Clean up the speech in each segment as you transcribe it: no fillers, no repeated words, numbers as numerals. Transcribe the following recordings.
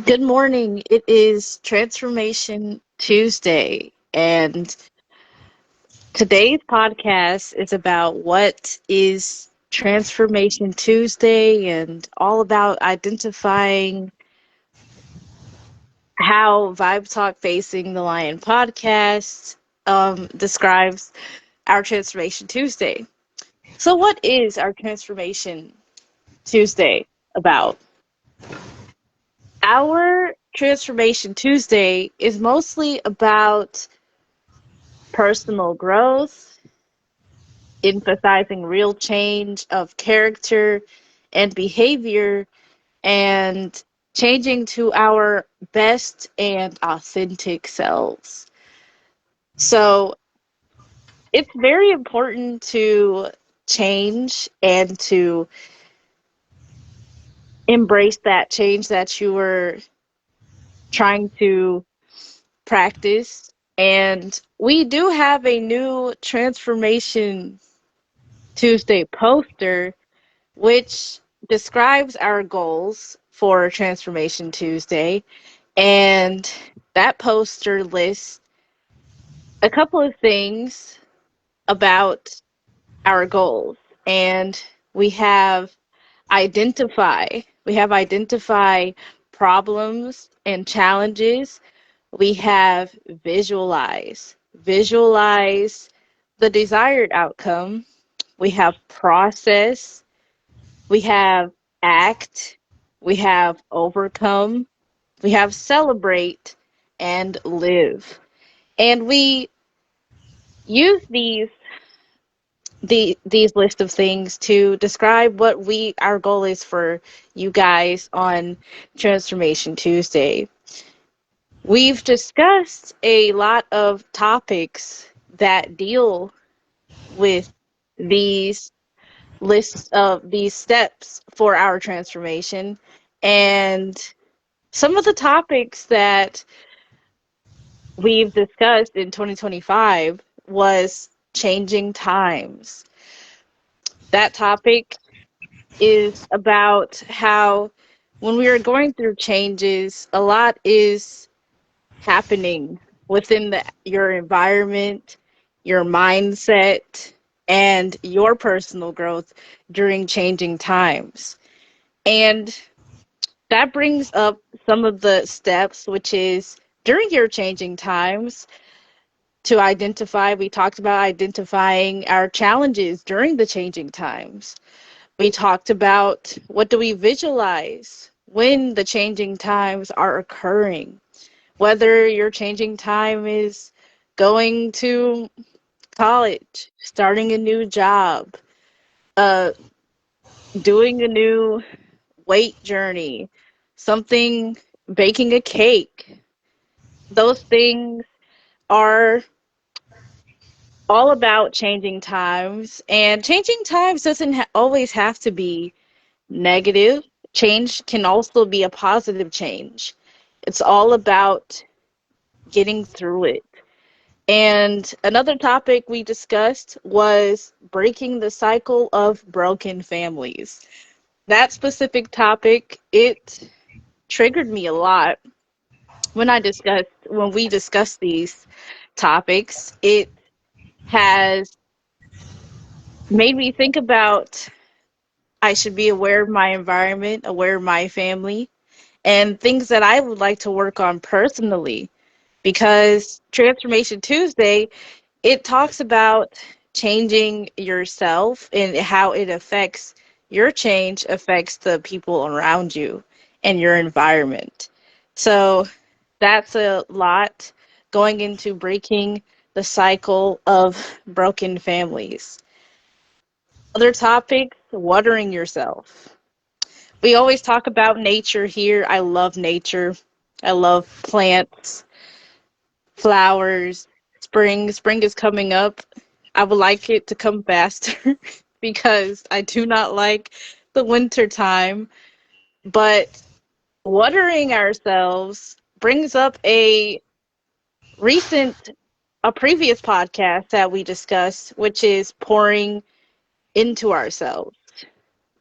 Good morning. It is Transformation Tuesday, and today's podcast is about what is Transformation Tuesday and all about identifying how Vibe Talk Facing the Lion podcast describes our Transformation Tuesday. So, what is our Transformation Tuesday about? Our Transformation Tuesday is mostly about personal growth, emphasizing real change of character and behavior, and changing to our best and authentic selves. So it's very important to change and to embrace that change that you were trying to practice. And we do have a new Transformation Tuesday poster which describes our goals for Transformation Tuesday. And that poster lists a couple of things about our goals. And we have identify problems and challenges. We have visualize the desired outcome. We have process. We have act, we have overcome, we have celebrate, and live. And we use these list of things to describe what we our goal is for you guys on Transformation Tuesday. We've discussed a lot of topics that deal with these lists of these steps for our transformation. And some of the topics that we've discussed in 2025 was changing times. That topic is about how when we are going through changes, a lot is happening within your environment, your mindset, and your personal growth during changing times. And that brings up some of the steps, which is during your changing times to identify. We talked about identifying our challenges during the changing times. We talked about what do we visualize when the changing times are occurring, whether your changing time is going to college, starting a new job, uh, doing a new weight journey, something, baking a cake. Those things are all about changing times, and changing times doesn't always have to be negative. Change can also be a positive change. It's all about getting through it. And another topic we discussed was breaking the cycle of broken families. That specific topic, it triggered me a lot when we discussed these topics. It has made me think about I should be aware of my environment, aware of my family, and things that I would like to work on personally. Because Transformation Tuesday, it talks about changing yourself and how it affects your change affects the people around you and your environment. So that's a lot going into breaking the cycle of broken families. Other topics, watering yourself. We always talk about nature here. I love nature. I love plants, flowers. Spring is coming up. I would like it to come faster because I do not like the winter time. But watering ourselves brings up recent a previous podcast that we discussed, which is pouring into ourselves,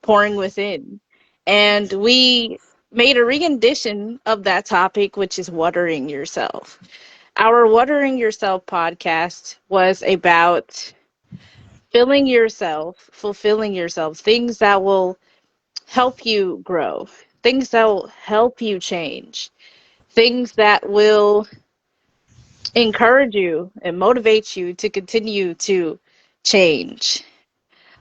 pouring within. And we made a rendition of that topic, which is watering yourself. Our Watering Yourself podcast was about filling yourself, fulfilling yourself, things that will help you grow, things that will help you change, things that will encourage you and motivate you to continue to change.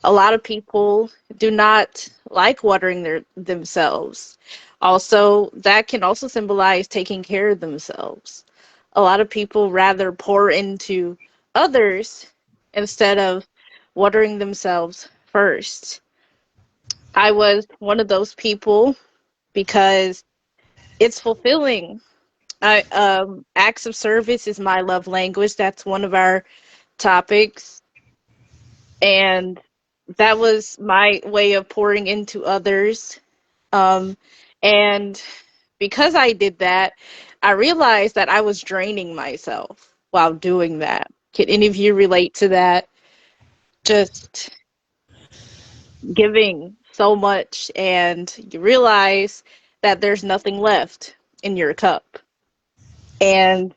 A lot of people do not like watering themselves. Also, that can also symbolize taking care of themselves. A lot of people rather pour into others instead of watering themselves first. I was one of those people because it's fulfilling. Acts of service is my love language. That's one of our topics, and that was my way of pouring into others. Um, and because I did that, I realized that I was draining myself while doing that. Can any of you relate to that? Just giving so much, and you realize that there's nothing left in your cup. And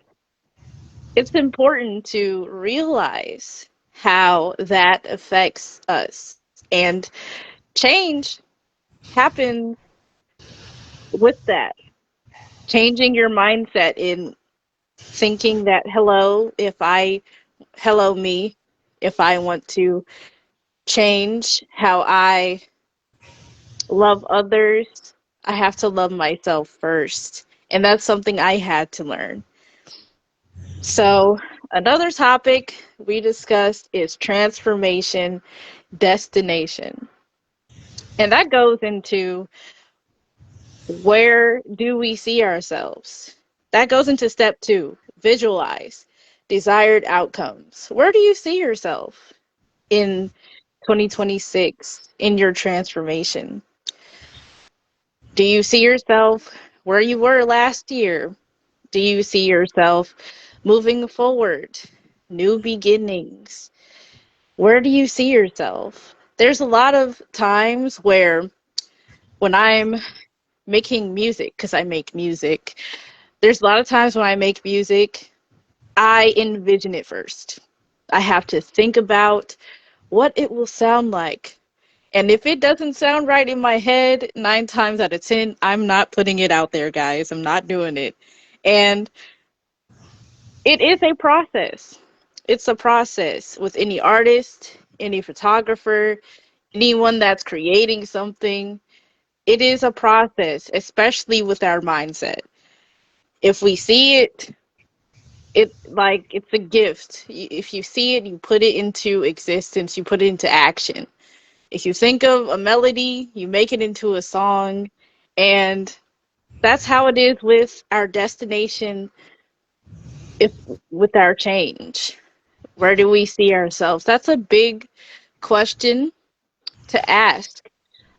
it's important to realize how that affects us. And change happens with that. Changing your mindset in thinking that hello me, if I want to change how I love others, I have to love myself first. And that's something I had to learn. So, another topic we discussed is transformation destination. And that goes into where do we see ourselves? That goes into step 2, visualize desired outcomes. Where do you see yourself in 2026 in your transformation? Do you see yourself where you were last year? Do you see yourself moving forward? New beginnings? Where do you see yourself? There's a lot of times where when I'm making music, because I make music, there's a lot of times when I make music, I envision it first. I have to think about what it will sound like. And if it doesn't sound right in my head, 9 times out of 10, I'm not putting it out there, guys. I'm not doing it. And it is a process. It's a process with any artist, any photographer, anyone that's creating something. It is a process, especially with our mindset. If we see it, it's a gift. If you see it, you put it into existence, you put it into action. If you think of a melody, you make it into a song, and that's how it is with our destination, if with our change. Where do we see ourselves? That's a big question to ask.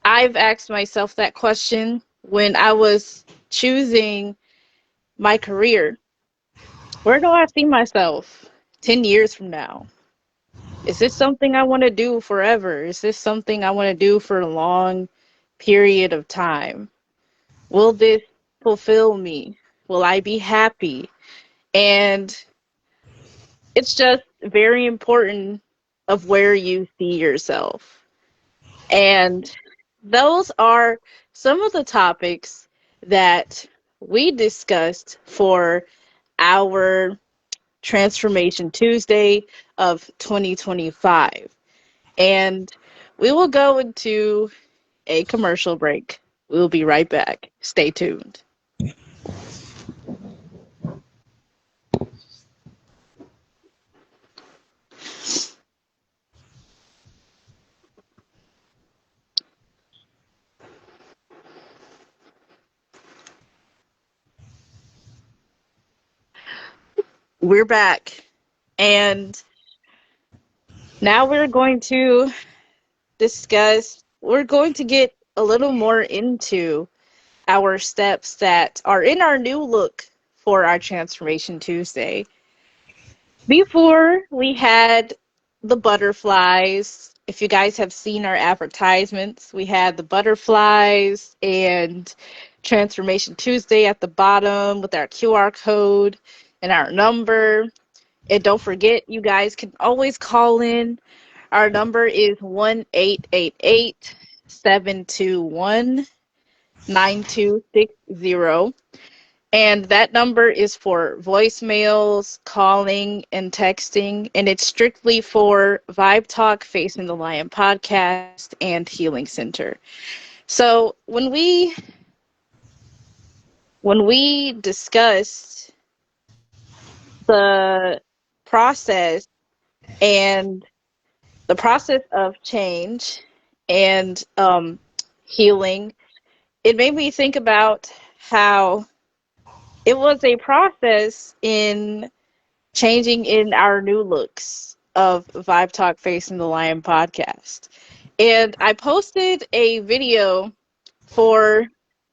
I've asked myself that question when I was choosing my career. Where do I see myself 10 years from now? Is this something I want to do forever? Is this something I want to do for a long period of time? Will this fulfill me? Will I be happy? And it's just very important of where you see yourself. And those are some of the topics that we discussed for our Transformation Tuesday of 2025. And we will go into a commercial break. We'll be right back. Stay tuned. We're back. And now we're going to get a little more into our steps that are in our new look for our Transformation Tuesday. Before we had the butterflies. If you guys have seen our advertisements, we had the butterflies and Transformation Tuesday at the bottom with our QR code and our number. And don't forget, you guys can always call in. Our number is 1-888-721-9260. And that number is for voicemails, calling, and texting. And it's strictly for Vibe Talk, Facing the Lion podcast, and Healing Center. So when we discussed the process and the process of change and healing, it made me think about how it was a process in changing in our new looks of Vibe Talk Facing the Lion podcast. And I posted a video for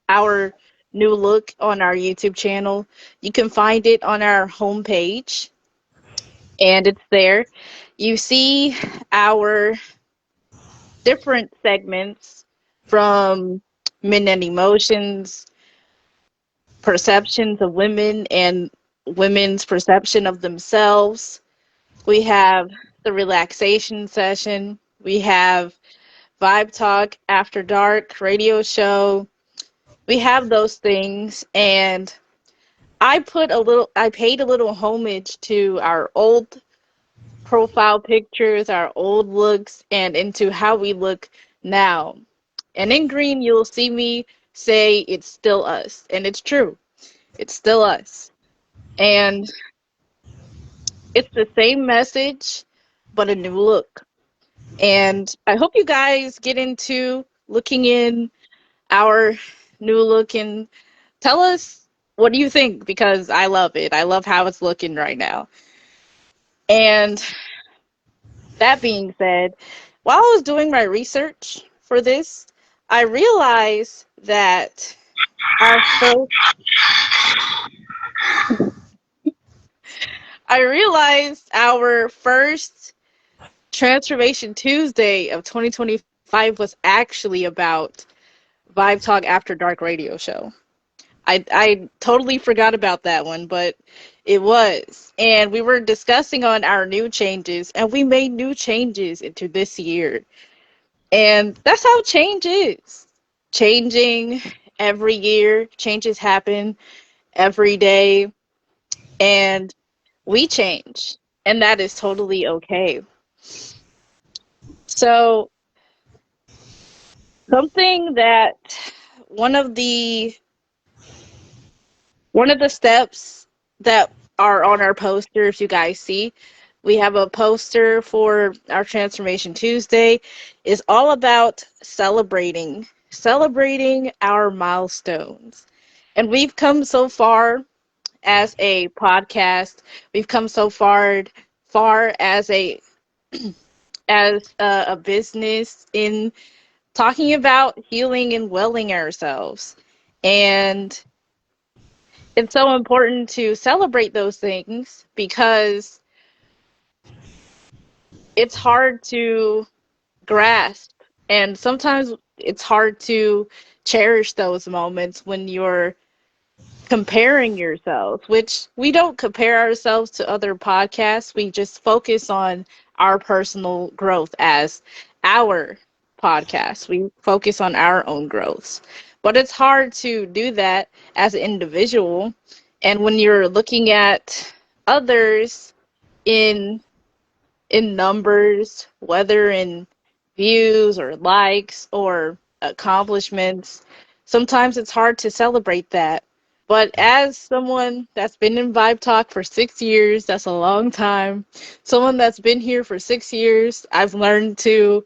our new look on our YouTube channel. You can find it on our homepage, and it's there. You see our different segments from men and emotions, perceptions of women, and women's perception of themselves. We have the relaxation session. We have Vibe Talk After Dark radio show. We have those things, and I paid a little homage to our old profile pictures, our old looks, and into how we look now. And in green, you'll see me say it's still us. And it's true. It's still us. And it's the same message, but a new look. And I hope you guys get into looking in our new look and tell us what do you think, because I love it. I love how it's looking right now. And that being said, while I was doing my research for this, I realized that our first I realized our first Transformation Tuesday of 2025 was actually about Vibe Talk After Dark radio show. I totally forgot about that one, but it was. And we were discussing on our new changes, and we made new changes into this year. And that's how change is. Changing every year, changes happen every day, and we change. And that is totally okay. So, something that one of the one of the steps that are on our poster, if you guys see, we have a poster for our Transformation Tuesday, is all about celebrating our milestones. And we've come so far as a podcast. We've come so far as a business in talking about healing and welling ourselves. And it's so important to celebrate those things because it's hard to grasp, and sometimes it's hard to cherish those moments when you're comparing yourselves, which we don't compare ourselves to other podcasts. We just focus on our personal growth as our podcast. We focus on our own growths. But it's hard to do that as an individual. And when you're looking at others in numbers, whether in views or likes or accomplishments, sometimes it's hard to celebrate that. But as someone that's been in Vibe Talk for 6 years, that's a long time. Someone that's been here for 6 years, I've learned to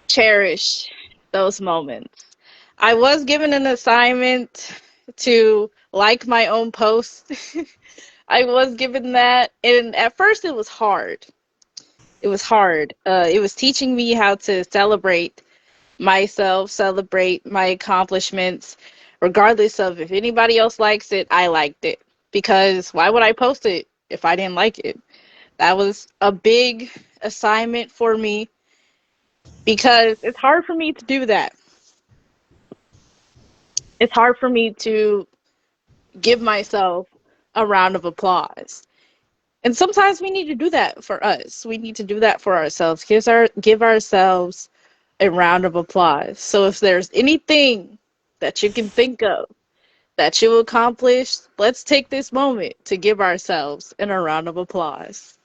cherish those moments. I was given an assignment to like my own post. I was given that, and at first it was hard. It was hard. It was teaching me how to celebrate myself, celebrate my accomplishments, regardless of if anybody else likes it, I liked it. Because why would I post it if I didn't like it? That was a big assignment for me because it's hard for me to do that. It's hard for me to give myself a round of applause. And sometimes we need to do that for us. We need to do that for ourselves. Give ourselves a round of applause. So if there's anything that you can think of that you accomplished, let's take this moment to give ourselves a round of applause.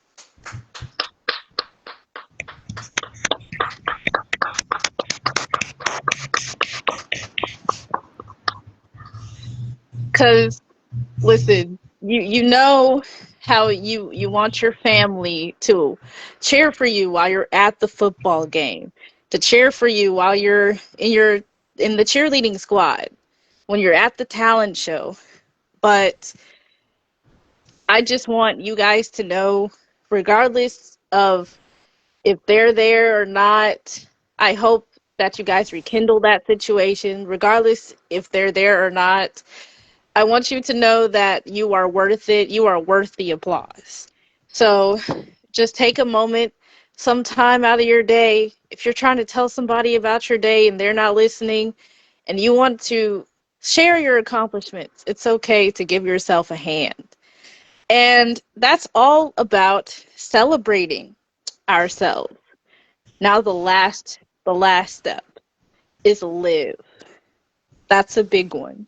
Cause listen, you know how you want your family to cheer for you while you're at the football game, to cheer for you while you're in the cheerleading squad, when you're at the talent show. But I just want you guys to know, regardless of if they're there or not, I hope that you guys rekindle that situation, regardless if they're there or not. I want you to know that you are worth it. You are worth the applause. So just take a moment, some time out of your day. If you're trying to tell somebody about your day and they're not listening and you want to share your accomplishments, it's okay to give yourself a hand. And that's all about celebrating ourselves. Now the last step is live. That's a big one.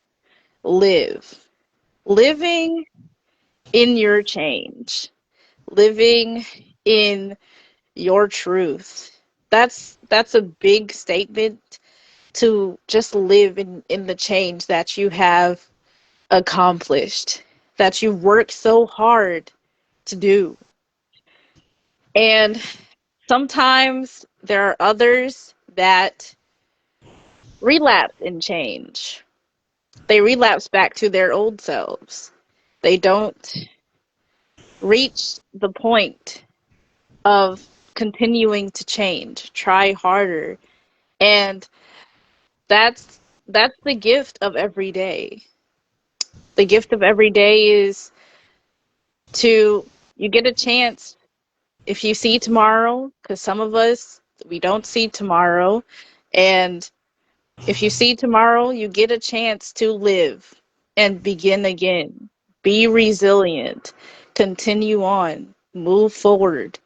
Live. Living in your change, living in your truth. That's a big statement, to just live in the change that you have accomplished, that you worked so hard to do. And sometimes there are others that relapse in change. They relapse back to their old selves. They don't reach the point of continuing to change, try harder. And that's the gift of every day. The gift of every day is to, you get a chance, if you see tomorrow, because some of us, we don't see tomorrow. And if you see tomorrow, you get a chance to live and begin again. Be resilient. Continue on. Move forward.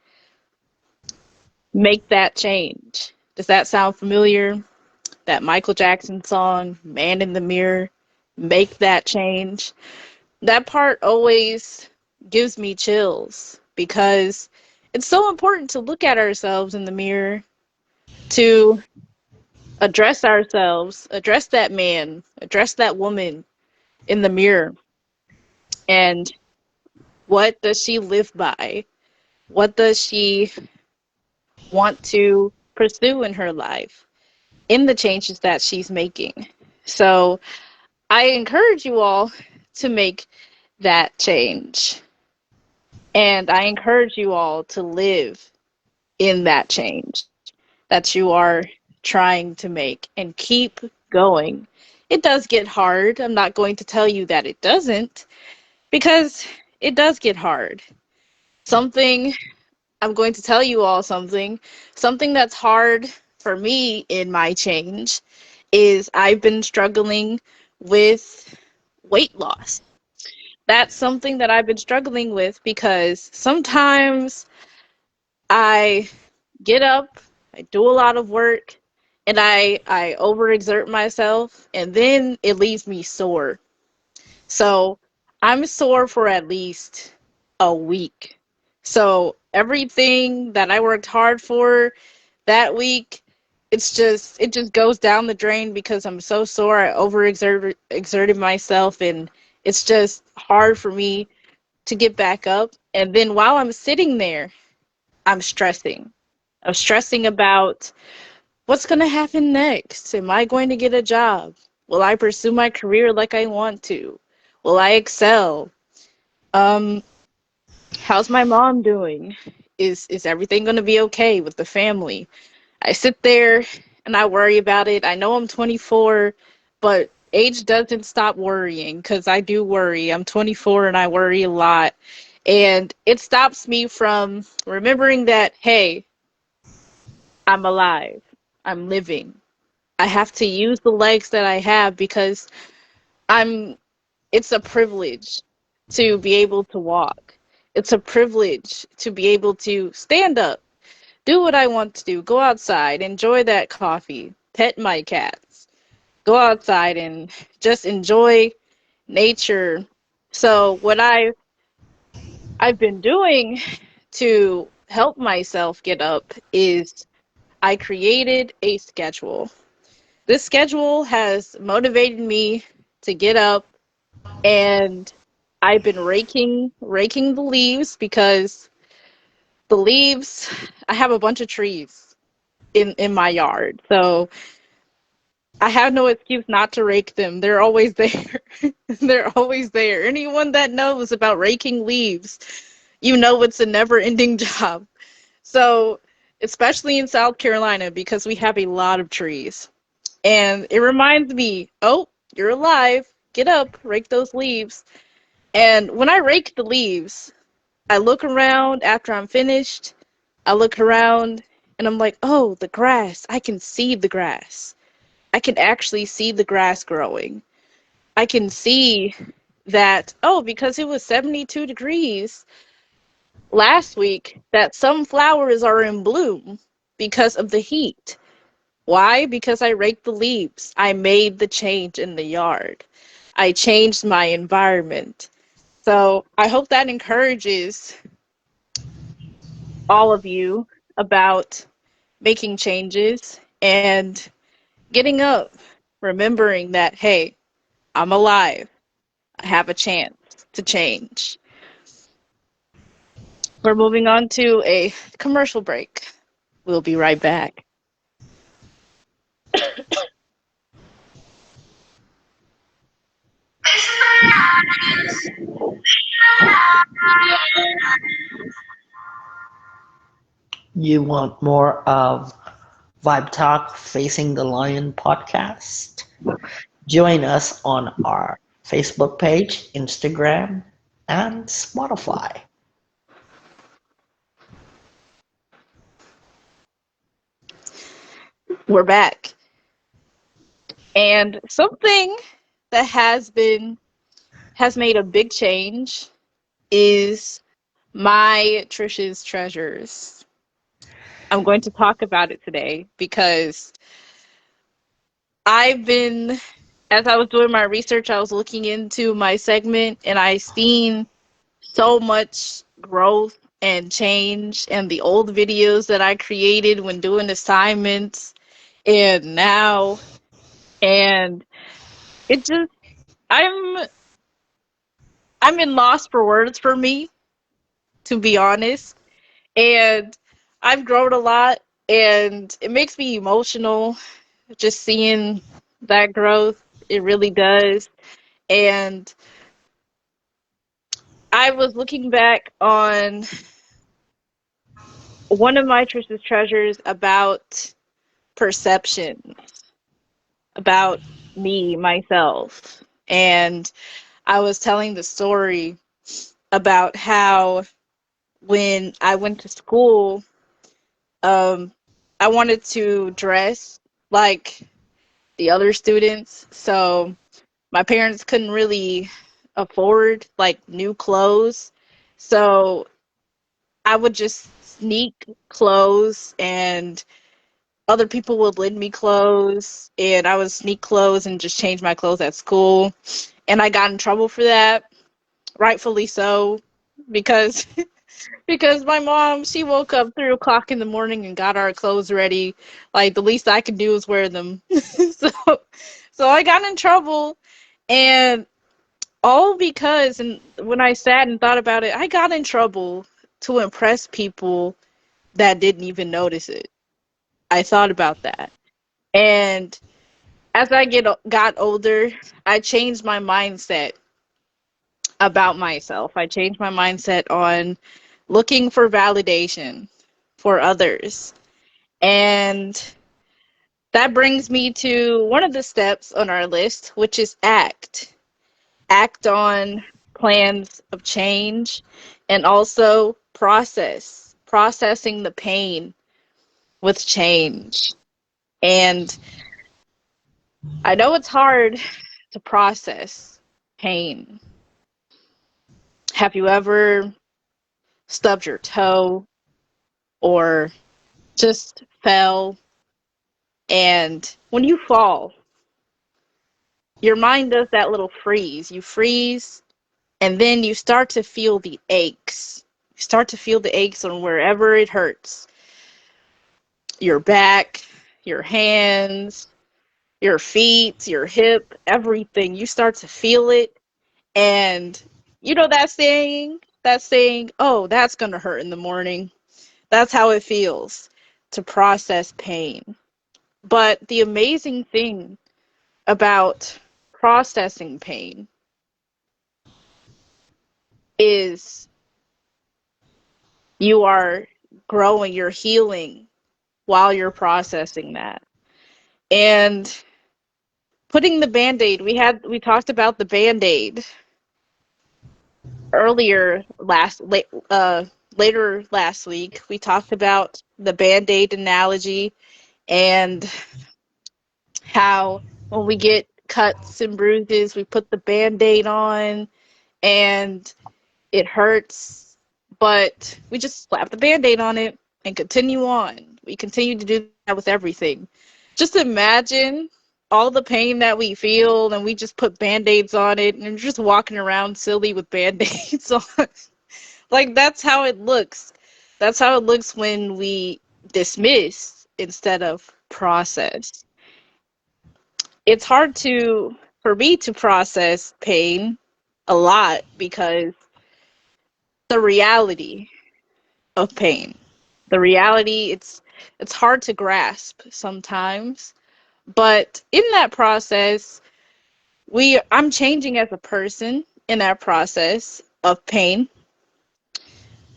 Make that change. Does that sound familiar? That Michael Jackson song, Man in the Mirror, make that change. That part always gives me chills because it's so important to look at ourselves in the mirror, to address ourselves, address that man, address that woman in the mirror. And what does she live by? What does she want to pursue in her life, in the changes that she's making? So I encourage you all to make that change. And I encourage you all to live in that change that you are trying to make and keep going. It does get hard. I'm not going to tell you that it doesn't, because it does get hard. Something, I'm going to tell you all something that's hard for me in my change is I've been struggling with weight loss. That's something that I've been struggling with because sometimes I get up, I do a lot of work, and I overexert myself, and then it leaves me sore. So I'm sore for at least a week. So everything that I worked hard for that week, it just goes down the drain because I'm so sore. I exerted myself, and it's just hard for me to get back up. And then while I'm sitting there, I'm stressing. I'm stressing about what's going to happen next. Am I going to get a job? Will I pursue my career like I want to? Will I excel? Um, how's my mom doing? Is everything going to be okay with the family? I sit there and I worry about it. I know I'm 24, but age doesn't stop worrying because I do worry. I'm 24 and I worry a lot. And it stops me from remembering that, hey, I'm alive. I'm living. I have to use the legs that I have because I'm it's a privilege to be able to walk. It's a privilege to be able to stand up, do what I want to do, go outside, enjoy that coffee, pet my cats, go outside and just enjoy nature. So what I've been doing to help myself get up is I created a schedule. This schedule has motivated me to get up, and I've been raking the leaves because the leaves I have a bunch of trees in my yard. So I have no excuse not to rake them. They're always there. They're always there. Anyone that knows about raking leaves, you know it's a never-ending job. So, especially in South Carolina because we have a lot of trees. And it reminds me, oh, you're alive. Get up, rake those leaves. And when I rake the leaves, I look around after I'm finished. I look around and I'm like, oh, the grass. I can see the grass. I can actually see the grass growing. I can see that, oh, because it was 72 degrees last week, that some flowers are in bloom because of the heat. Why? Because I raked the leaves. I made the change in the yard. I changed my environment. So I hope that encourages all of you about making changes and getting up, remembering that, hey, I'm alive. I have a chance to change. We're moving on to a commercial break. We'll be right back. You want more of Vibe Talk Facing the Lion podcast? Join us on our Facebook page, Instagram, and Spotify. We're back. And something that has made a big change is my Trish's treasures. I'm going to talk about it today because I've been, as I was doing my research, I was looking into my segment and I seen so much growth and change and the old videos that I created when doing assignments and now, and it just I'm I'm in loss for words for me, to be honest. And I've grown a lot and it makes me emotional just seeing that growth. It really does. And I was looking back on one of my Trish's treasures about perception, about me, myself. And I was telling the story about how when I went to school, um, I wanted to dress like the other students. So my parents couldn't really afford like new clothes. So I would just sneak clothes and other people would lend me clothes and I would sneak clothes and just change my clothes at school. And I got in trouble for that, rightfully so, because because my mom, she woke up 3 o'clock in the morning and got our clothes ready. Like the least I could do is wear them. so so I got in trouble, and all because, and when I sat and thought about it, I got in trouble to impress people that didn't even notice it. I thought about that. And as I got older, I changed my mindset about myself. I changed my mindset on looking for validation for others. And that brings me to one of the steps on our list, which is act. Act on plans of change and also processing the pain with change. And I know it's hard to process pain. Have you ever stubbed your toe or just fell? And when you fall, your mind does that little freeze. You freeze, and then you start to feel the aches. You start to feel the aches on wherever it hurts, your back, your hands, your feet, your hip, everything. You start to feel it. And you know that saying, oh, that's going to hurt in the morning. That's how it feels to process pain. But the amazing thing about processing pain is you are growing, you're healing while you're processing that. And putting the band-aid, we talked about the band-aid earlier later last week. We talked about the band-aid analogy and how when we get cuts and bruises, we put the band-aid on and it hurts, but we just slap the band-aid on it and continue on. We continue to do that with everything. Just imagine all the pain that we feel and we just put band-aids on it and we're just walking around silly with band-aids on. Like, that's how it looks. That's how it looks when we dismiss instead of process. It's hard for me to process pain a lot because the reality of pain. The reality, it's hard to grasp sometimes, but in that process, I'm changing as a person in that process of pain.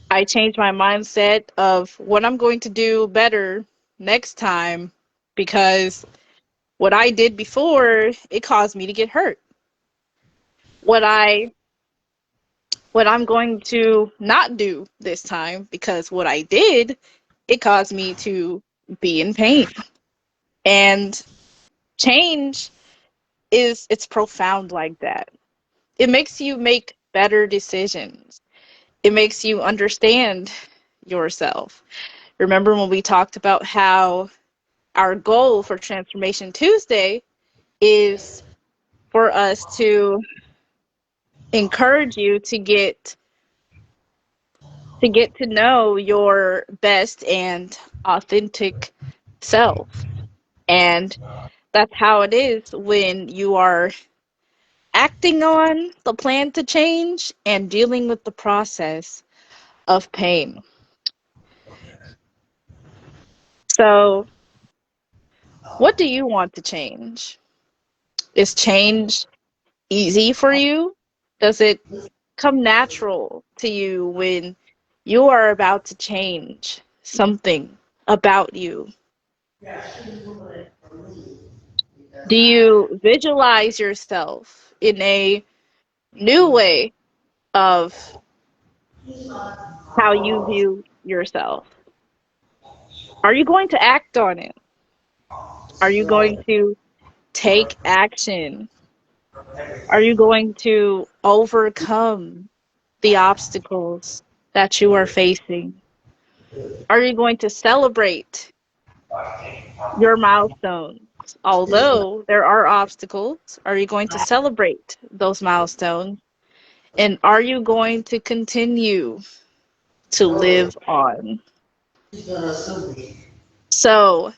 I changed my mindset of what I'm going to do better next time because what I did before, it caused me to get hurt. What I what I'm going to not do this time because what I did, it caused me to be in pain. And change it's profound like that. It makes you make better decisions. It makes you understand yourself. Remember when we talked about how our goal for Transformation Tuesday is for us to encourage you to get to know your best and authentic self. And that's how it is when you are acting on the plan to change and dealing with the process of pain. So, what do you want to change? Is change easy for you? Does it come natural to you when you are about to change something about you? Do you visualize yourself in a new way of how you view yourself? Are you going to act on it? Are you going to take action? Are you going to overcome the obstacles that you are facing? Are you going to celebrate your milestones? Although there are obstacles, are you going to celebrate those milestones? And are you going to continue to live on? So,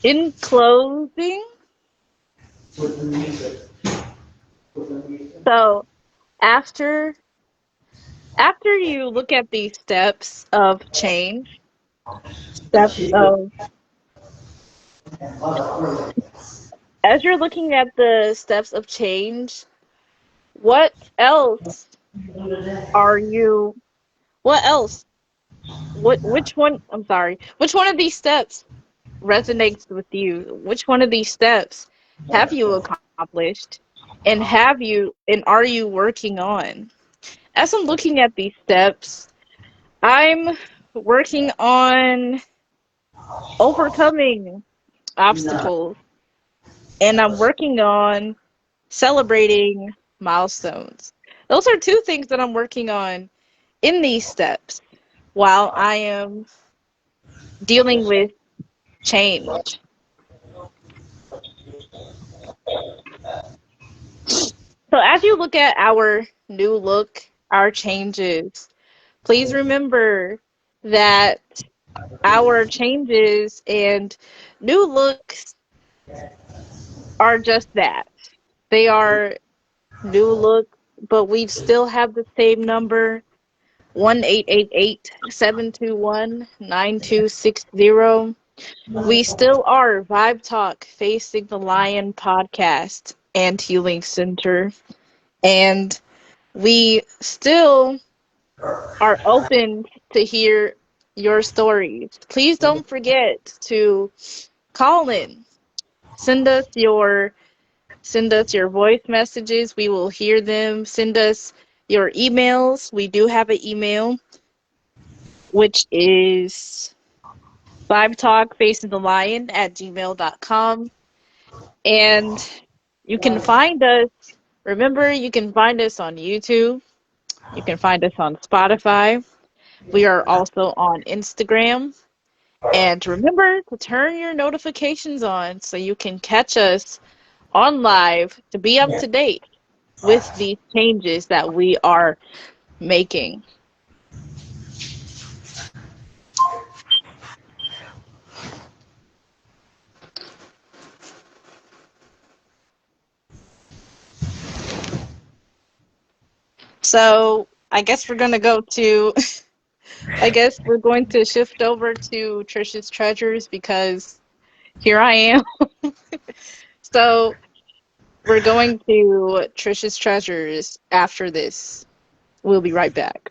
in closing, so after after you look at these steps of change, steps of as you're looking at the steps of change, what else are you what else which one I'm sorry, which one of these steps resonates with you? Which one of these steps have you accomplished and are you working on? As I'm looking at these steps, I'm working on overcoming obstacles. and I'm working on celebrating milestones. Those are two things that I'm working on in these steps while I am dealing with change. So, as you look at our new look, our changes, please remember that our changes and new looks are just that. They are new looks, but we still have the same number 1-888-721-9260. We still are Vibe Talk Facing the Lion podcast and Healing Center. And we still are open to hear your stories. Please don't forget to call in. Send us your voice messages. We will hear them. Send us your emails. We do have an email, which is vibetalkfacingthelion@gmail.com. And you can find us, remember, you can find us on YouTube. You can find us on Spotify. We are also on Instagram. And remember to turn your notifications on so you can catch us on live to be up to date with these changes that we are making. So I guess we're going to go to, I guess we're going to shift over to Trisha's Treasures because here I am. So we're going to Trisha's Treasures after this. We'll be right back.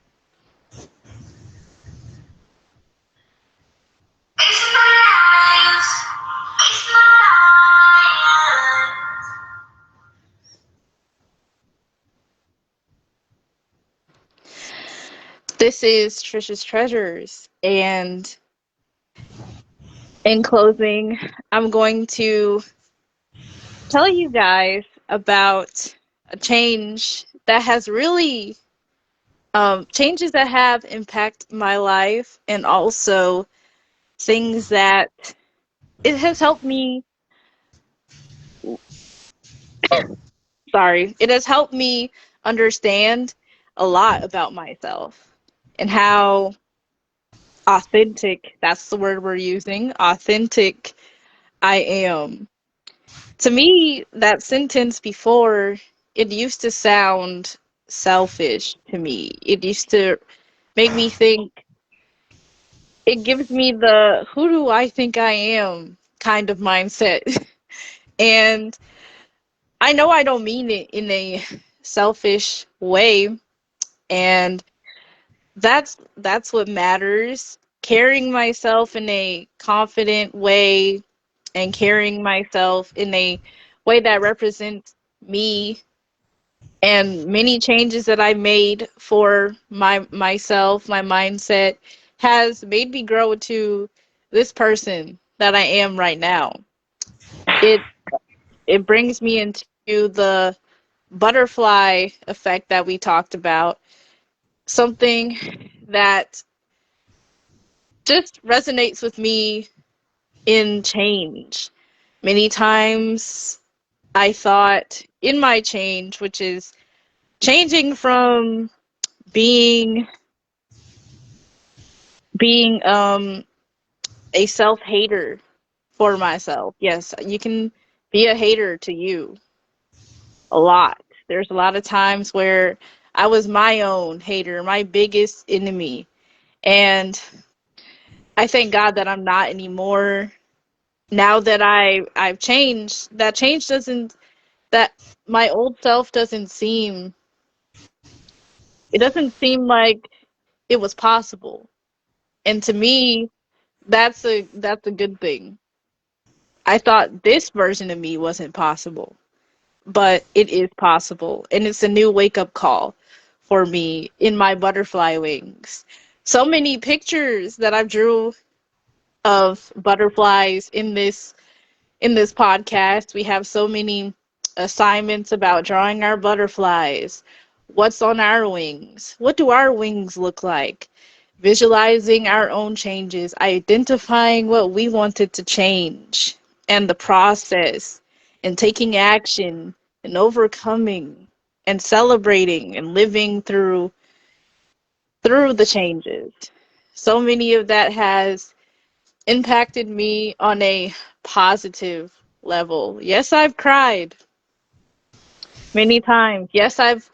This is Trisha's Treasures, and in closing, I'm going to tell you guys about a change that has really changes that have impacted my life, and also things that it has helped me. Sorry, it has helped me understand a lot about myself and how authentic, that's the word we're using, authentic I am. To me, that sentence before, it used to sound selfish to me. It used to make me think, it gives me the who do I think I am kind of mindset. And I know I don't mean it in a selfish way. And that's what matters. Carrying myself in a confident way and carrying myself in a way that represents me and many changes that I made for myself, my mindset has made me grow to this person that I am right now. It it brings me into the butterfly effect that we talked about, something that just resonates with me in change. Many times I thought in my change, which is changing from being being a self-hater for myself. Yes, you can be a hater to you a lot. There's a lot of times where I was my own hater, my biggest enemy. And I thank God that I'm not anymore. Now that I've changed, that change doesn't that my old self doesn't seem it doesn't seem like it was possible. And to me, that's a good thing. I thought this version of me wasn't possible, but it is possible. And it's a new wake up call for me in my butterfly wings. So many pictures that I drew of butterflies in this In this podcast, we have so many assignments about drawing our butterflies. What's on our wings? What do our wings look like? Visualizing our own changes, identifying what we wanted to change, and the process, and taking action, and overcoming, and celebrating, and living through the changes. So many of that has impacted me on a positive level. Yes, I've cried many times. Yes, I've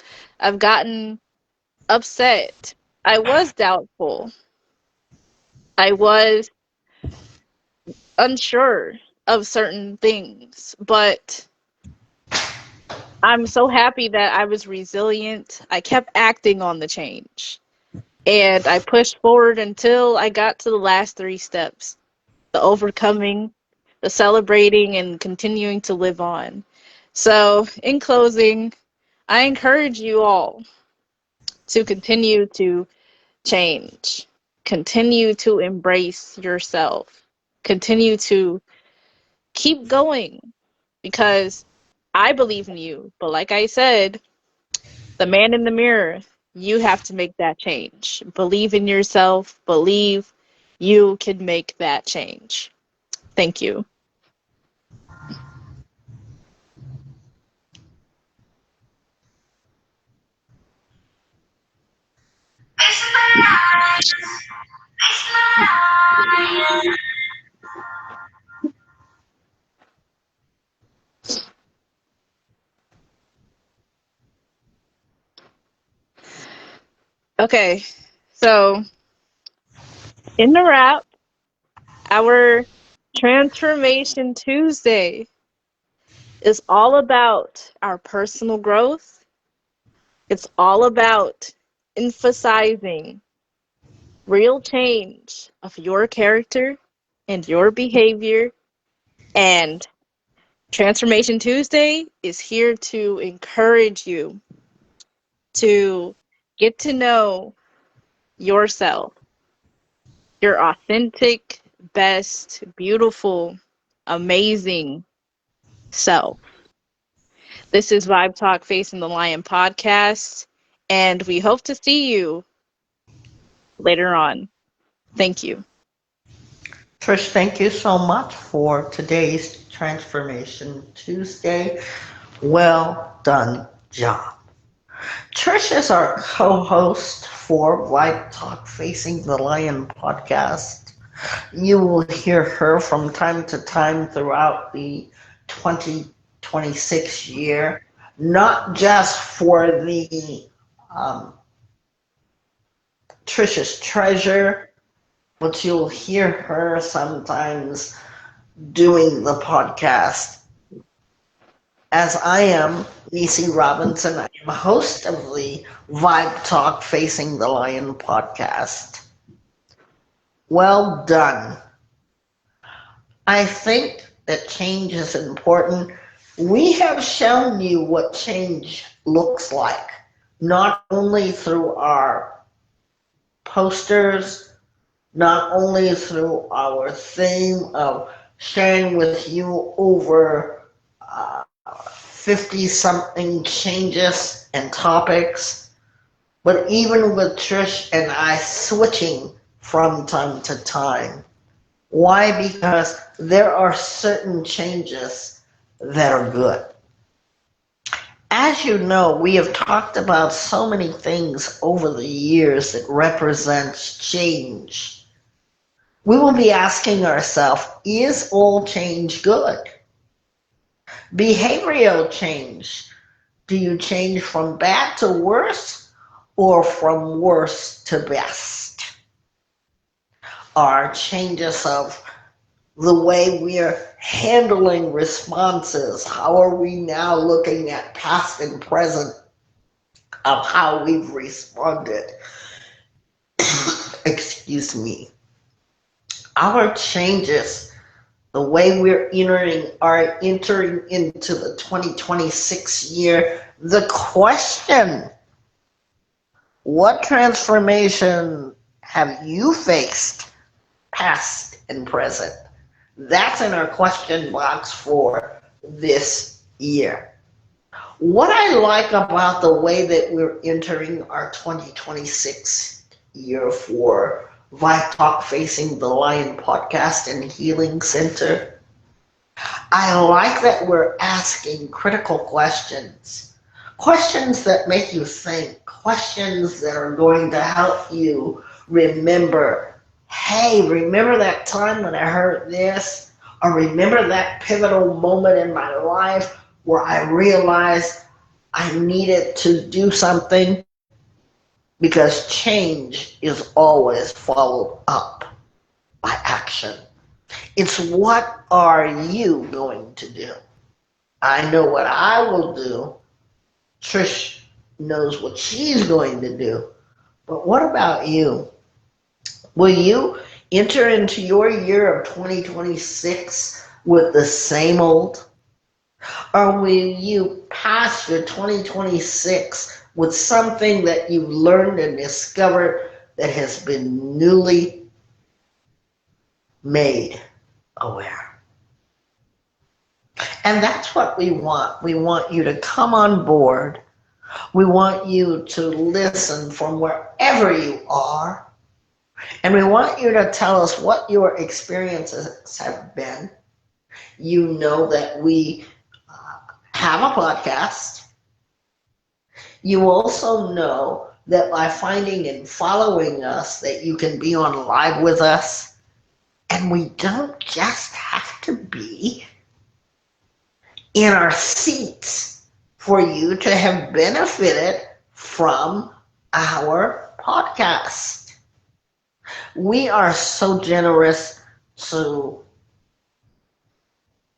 gotten upset. I was doubtful. I was unsure of certain things, but I'm so happy that I was resilient. I kept acting on the change. And I pushed forward until I got to the last three steps: the overcoming, the celebrating, and continuing to live on. So, in closing, I encourage you all to continue to change, continue to embrace yourself, continue to keep going because I believe in you. But, like I said, the man in the mirror, you have to make that change. Believe in yourself, believe you can make that change. Thank you. Okay, so in the wrap, our Transformation Tuesday is all about our personal growth. It's all about emphasizing real change of your character and your behavior. And Transformation Tuesday is here to encourage you to get to know yourself, your authentic, best, beautiful, amazing self. This is Vibe Talk Facing the Lion podcast, and we hope to see you later on. Thank you. Trish, thank you so much for today's Transformation Tuesday. Well done, job. Trish is our co-host for Vibe Talk Facing the Lion podcast. You will hear her from time to time throughout the 2026 year, not just for the um, Trish's Treasure, but you'll hear her sometimes doing the podcast. As I am Nisi Robinson, I am a host of the Vibe Talk Facing the Lion podcast. Well done. I think that change is important. We have shown you what change looks like, not only through our posters, not only through our theme of sharing with you over 50 something changes and topics, but even with Trish and I switching from time to time. Why? Because there are certain changes that are good. As you know, we have talked about so many things over the years that represents change. We will be asking ourselves, is all change good? Behavioral change. Do you change from bad to worse or from worse to best? Are changes of the way we are handling responses? How are we now looking at past and present of how we've responded? Excuse me. Our changes, the way are entering into the 2026 year, the question, what transformation have you faced, past and present? That's in our question box for this year. What I like about the way that we're entering our 2026 year for Vibe Facing the Lion podcast and Healing Center, I like that we're asking critical questions. Questions that make you think. Questions that are going to help you remember, hey, remember that time when I heard this? Or remember that pivotal moment in my life where I realized I needed to do something? Because change is always followed up by action. It's what are you going to do? I know what I will do. Trish knows what she's going to do. But what about you? Will you enter into your year of 2026 with the same old? Or will you pass your 2026 with something that you've learned and discovered that has been newly made aware? And that's what we want. We want you to come on board. We want you to listen from wherever you are. And we want you to tell us what your experiences have been. You know that we have a podcast. You also know that by finding and following us that you can be on live with us. And we don't just have to be in our seats for you to have benefited from our podcast. We are so generous to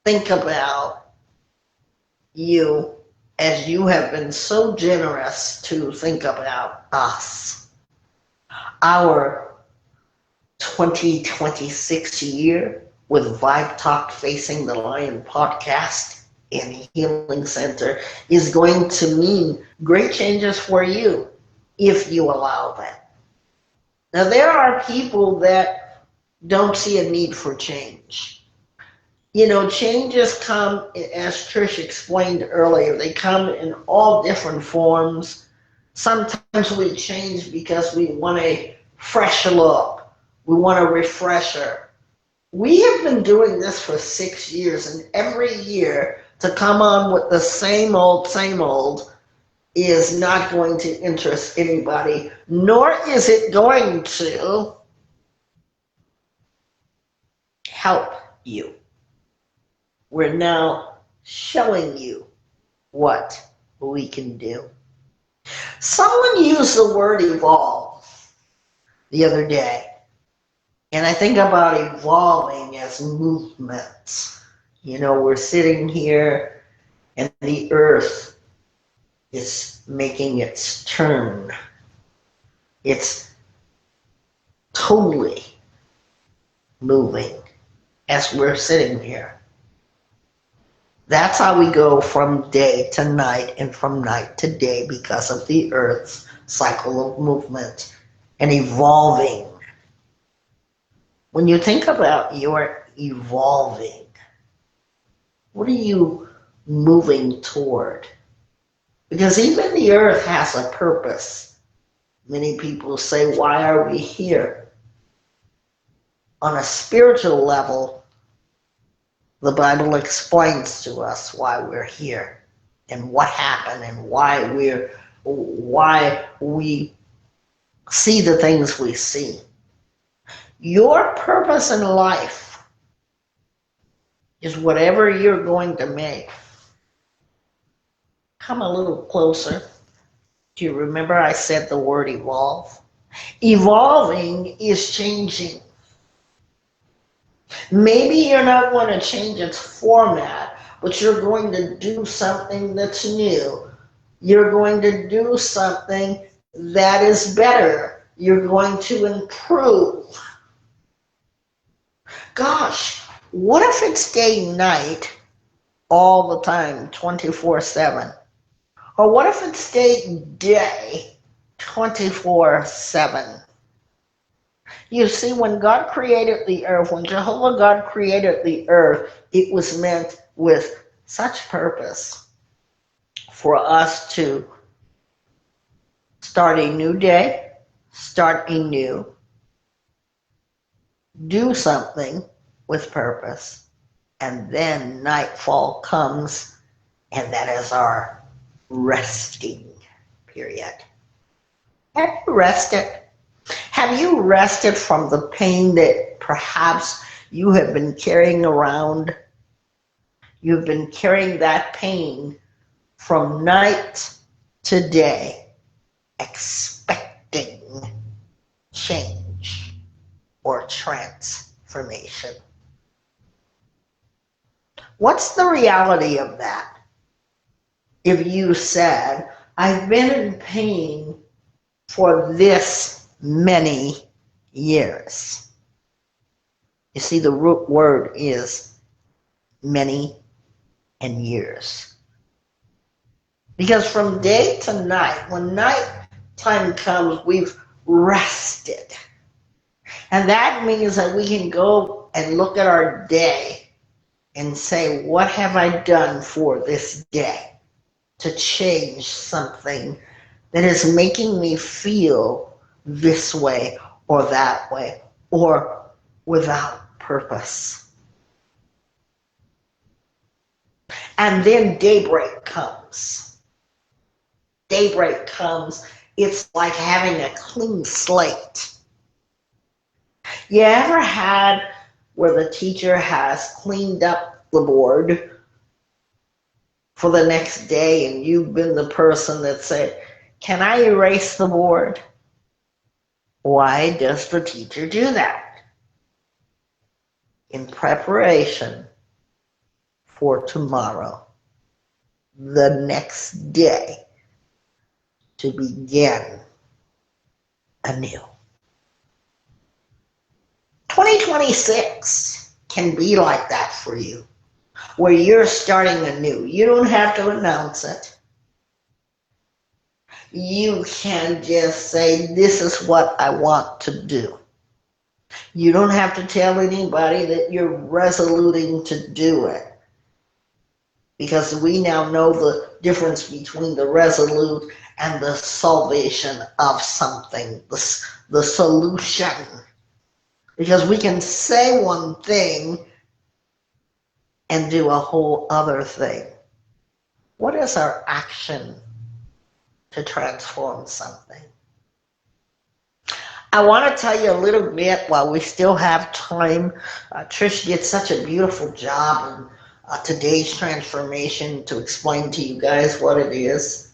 think about you as you have been so generous to think about us. Our 2026 year with Vibe Talk Facing the Lion podcast and Healing Center is going to mean great changes for you if you allow that. Now, there are people that don't see a need for change. You know, changes come, as Trish explained earlier, they come in all different forms. Sometimes we change because we want a fresh look. We want a refresher. We have been doing this for 6 years, and every year to come on with the same old is not going to interest anybody, nor is it going to help you. We're now showing you what we can do. Someone used the word evolve the other day, and I think about evolving as movements. You know, we're sitting here and the earth is making its turn. It's totally moving as we're sitting here. That's how we go from day to night and from night to day because of the earth's cycle of movement and evolving. When you think about your evolving, what are you moving toward? Because even the earth has a purpose. Many people say, why are we here? On a spiritual level, the Bible explains to us why we're here and what happened and why we see the things we see. Your purpose in life is whatever you're going to make. Come a little closer. Do you remember I said the word evolve? Evolving is changing. Maybe you're not going to change its format, but you're going to do something that's new. You're going to do something that is better. You're going to improve. Gosh, what if it's day and night all the time, 24/7? Or what if it's day 24/7? You see, when God created the earth, when Jehovah God created the earth, it was meant with such purpose for us to start a new day, start anew, do something with purpose, and then nightfall comes, and that is our resting period. Have you rested? Have you rested from the pain that perhaps you have been carrying around? You've been carrying that pain from night to day, expecting change or transformation. What's the reality of that? If you said, I've been in pain for this many years. You see, the root word is many and years. Because from day to night, when night time comes, we've rested. And that means that we can go and look at our day and say, what have I done for this day to change something that is making me feel this way or that way or without purpose? And then daybreak comes. Daybreak comes. It's like having a clean slate. You ever had where the teacher has cleaned up the board for the next day and you've been the person that said, can I erase the board? Why does the teacher do that? In preparation for tomorrow, the next day, to begin anew. 2026 can be like that for you, where you're starting anew. You don't have to announce it. You can just say, this is what I want to do. You don't have to tell anybody that you're resoluting to do it. Because we now know the difference between the resolute and the salvation of something, the solution. Because we can say one thing and do a whole other thing. What is our action to transform something? I want to tell you a little bit while we still have time. Trish did such a beautiful job in today's transformation to explain to you guys what it is.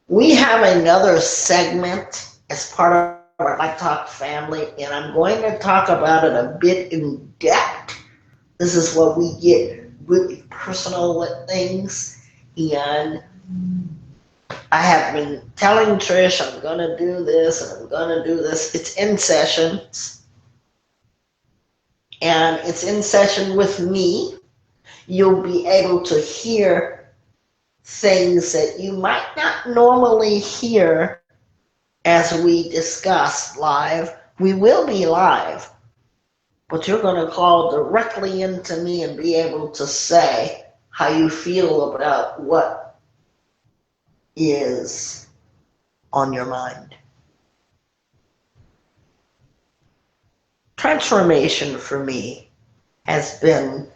We have another segment as part of our Vibe Talk family, and I'm going to talk about it a bit in depth. This is where we get really personal with things, and I have been telling Trish I'm going to do this and I'm going to do this. It's in sessions, and it's in session with me. You'll be able to hear things that you might not normally hear as we discuss live. We will be live, but you're going to call directly into me and be able to say how you feel about what is on your mind. Transformation for me has been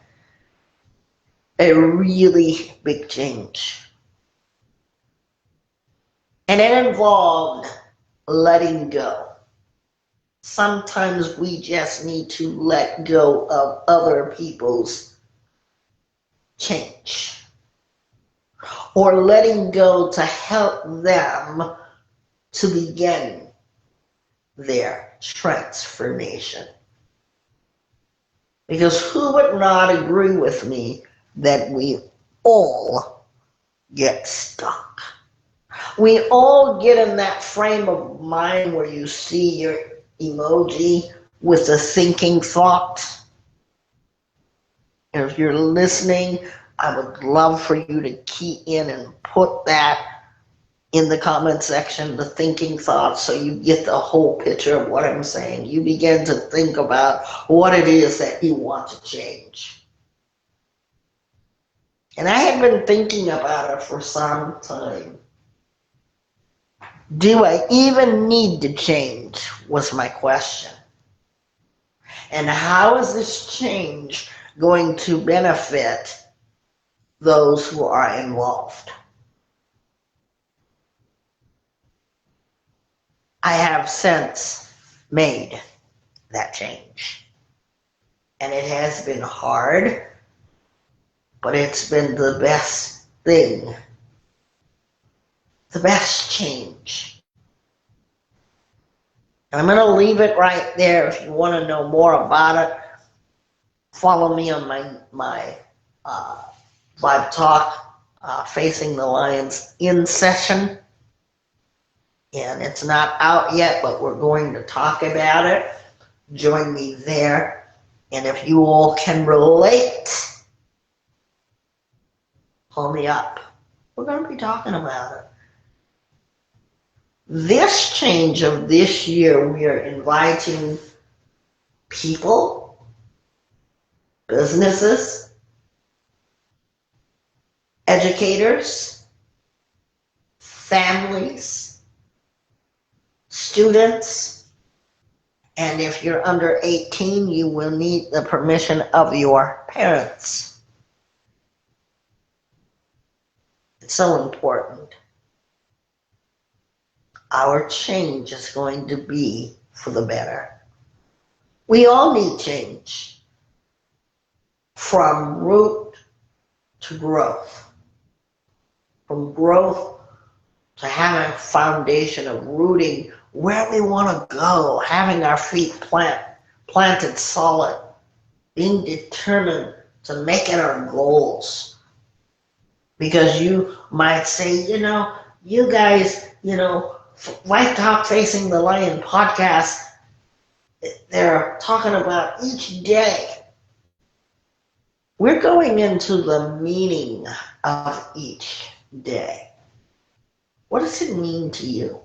a really big change. And it involved letting go. Sometimes we just need to let go of other people's change, or letting go to help them to begin their transformation. Because who would not agree with me that we all get stuck? We all get in that frame of mind where you see your emoji with a thinking thought. And if you're listening, I would love for you to key in and put that in the comment section the thinking thoughts so you get the whole picture of what I'm saying. You begin to think about what it is that you want to change. And I had been thinking about it for some time. Do I even need to change? Was my question. And how is this change going to benefit those who are involved? I have since made that change. And it has been hard, but it's been the best thing, the best change. And I'm going to leave it right there. If you want to know more about it, follow me on my Vibe Talk Facing the Lions in session. And it's not out yet, but we're going to talk about it. Join me there. And if you all can relate, pull me up. We're going to be talking about it. This change of this year, we are inviting people, businesses, educators, families, students, and if you're under 18, you will need the permission of your parents. It's so important. Our change is going to be for the better. We all need change, from root to growth, from growth to having a foundation of rooting where we want to go, having our feet planted solid, being determined to make it our goals. Because you might say, you guys, White Talk Facing the Lion podcast, they're talking about each day. We're going into the meaning of each day. What does it mean to you?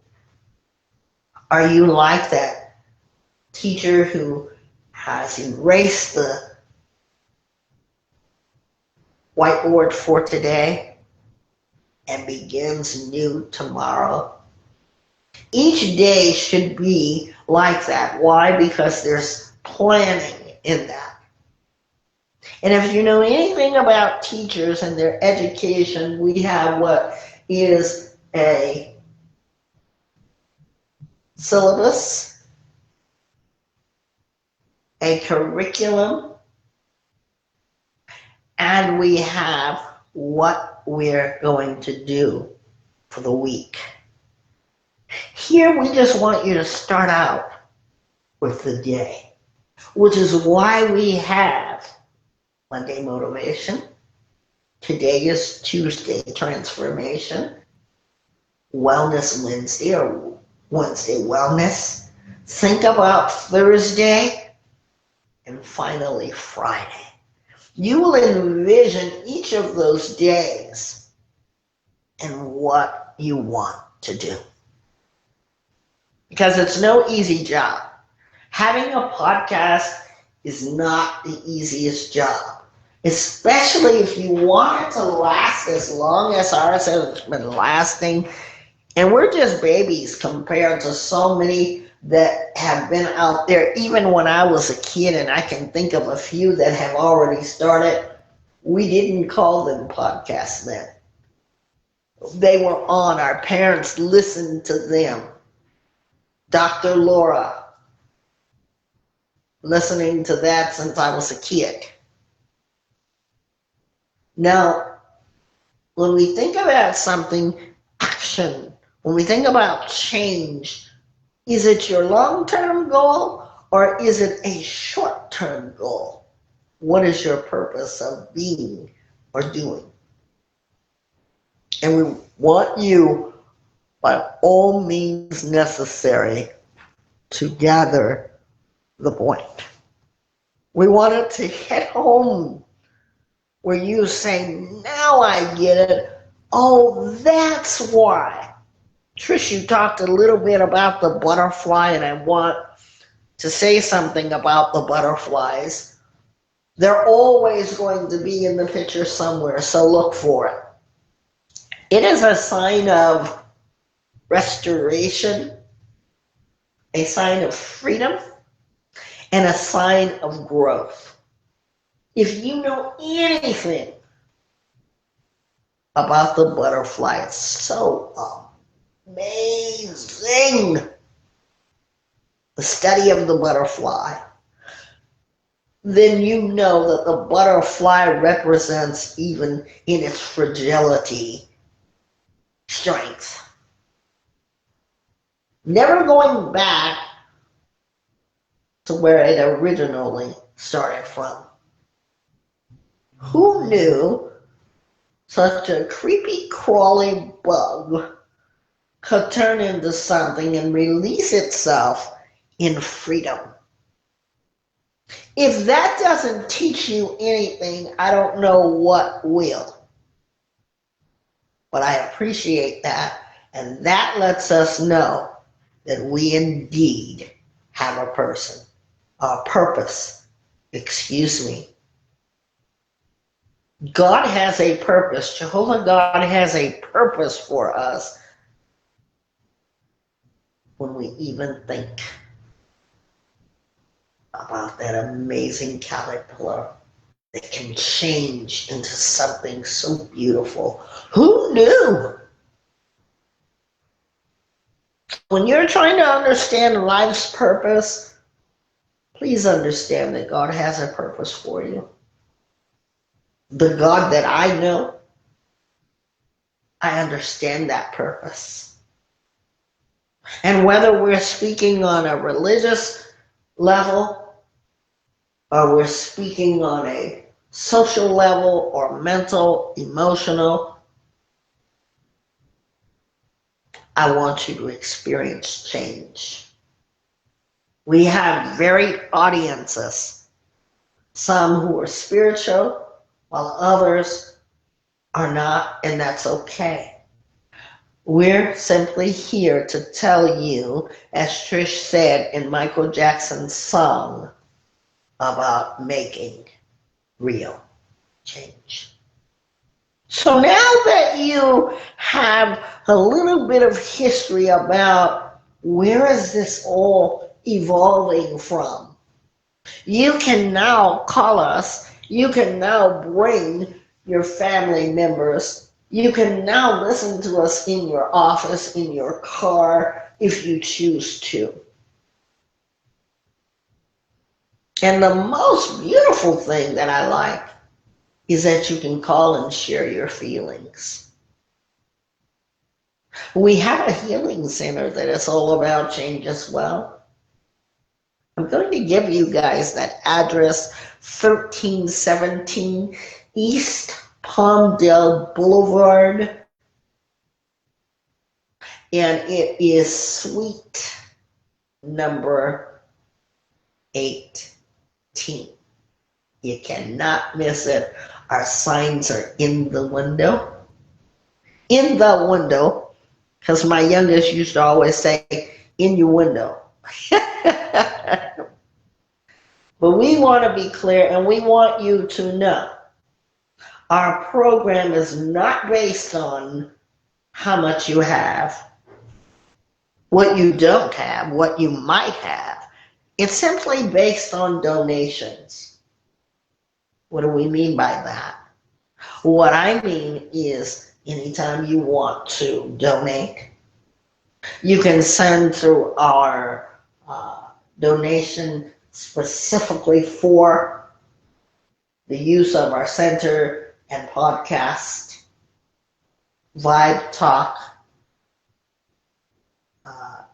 Are you like that teacher who has erased the whiteboard for today and begins new tomorrow? Each day should be like that. Why? Because there's planning in that. And if you know anything about teachers and their education, we have what is a syllabus, a curriculum, and we have what we're going to do for the week. Here we just want you to start out with the day, which is why we have Monday Motivation. Today is Tuesday Transformation. Wellness Wednesday or Wednesday Wellness. Think about Thursday. And finally Friday. You will envision each of those days and what you want to do. Because it's no easy job. Having a podcast is not the easiest job. Especially if you want it to last as long as ours has been lasting. And we're just babies compared to so many that have been out there. Even when I was a kid, and I can think of a few that have already started, we didn't call them podcasts then. They were on. Our parents listened to them. Dr. Laura, listening to that since I was a kid. Now, when we think about something, action, when we think about change, is it your long-term goal or is it a short-term goal? What is your purpose of being or doing? And we want you, by all means necessary, to gather the point. We want it to hit home where you say, now I get it. Oh, that's why. Trish, you talked a little bit about the butterfly, and I want to say something about the butterflies. They're always going to be in the picture somewhere, so look for it. It is a sign of restoration, a sign of freedom, and a sign of growth. If you know anything about the butterfly, it's so amazing. The study of the butterfly. Then you know that the butterfly represents, even in its fragility, strength. Never going back to where it originally started from. Who knew such a creepy, crawly bug could turn into something and release itself in freedom? If that doesn't teach you anything, I don't know what will. But I appreciate that, and that lets us know that we indeed have a purpose. Excuse me. God has a purpose. Jehovah God has a purpose for us when we even think about that amazing caterpillar that can change into something so beautiful. Who knew? When you're trying to understand life's purpose, please understand that God has a purpose for you. The God that I know, I understand that purpose. And whether we're speaking on a religious level, or we're speaking on a social level, or mental, emotional, I want you to experience change. We have varied audiences, some who are spiritual, while others are not, and that's okay. We're simply here to tell you, as Trish said in Michael Jackson's song, about making real change. So now that you have a little bit of history about where is this all evolving from, you can now call us. You can now bring your family members. You can now listen to us in your office, in your car, if you choose to. And the most beautiful thing that I like is that you can call and share your feelings. We have a healing center that is all about change as well. I'm going to give you guys that address, 1317 East Palmdale Boulevard. And it is suite number 18. You cannot miss it. Our signs are in the window. In the window, because my youngest used to always say, in your window. But we want to be clear, and we want you to know our program is not based on how much you have, what you don't have, what you might have. It's simply based on donations. What do we mean by that? What I mean is anytime you want to donate, you can send through our donation specifically for the use of our center and podcast, Vibe Talk.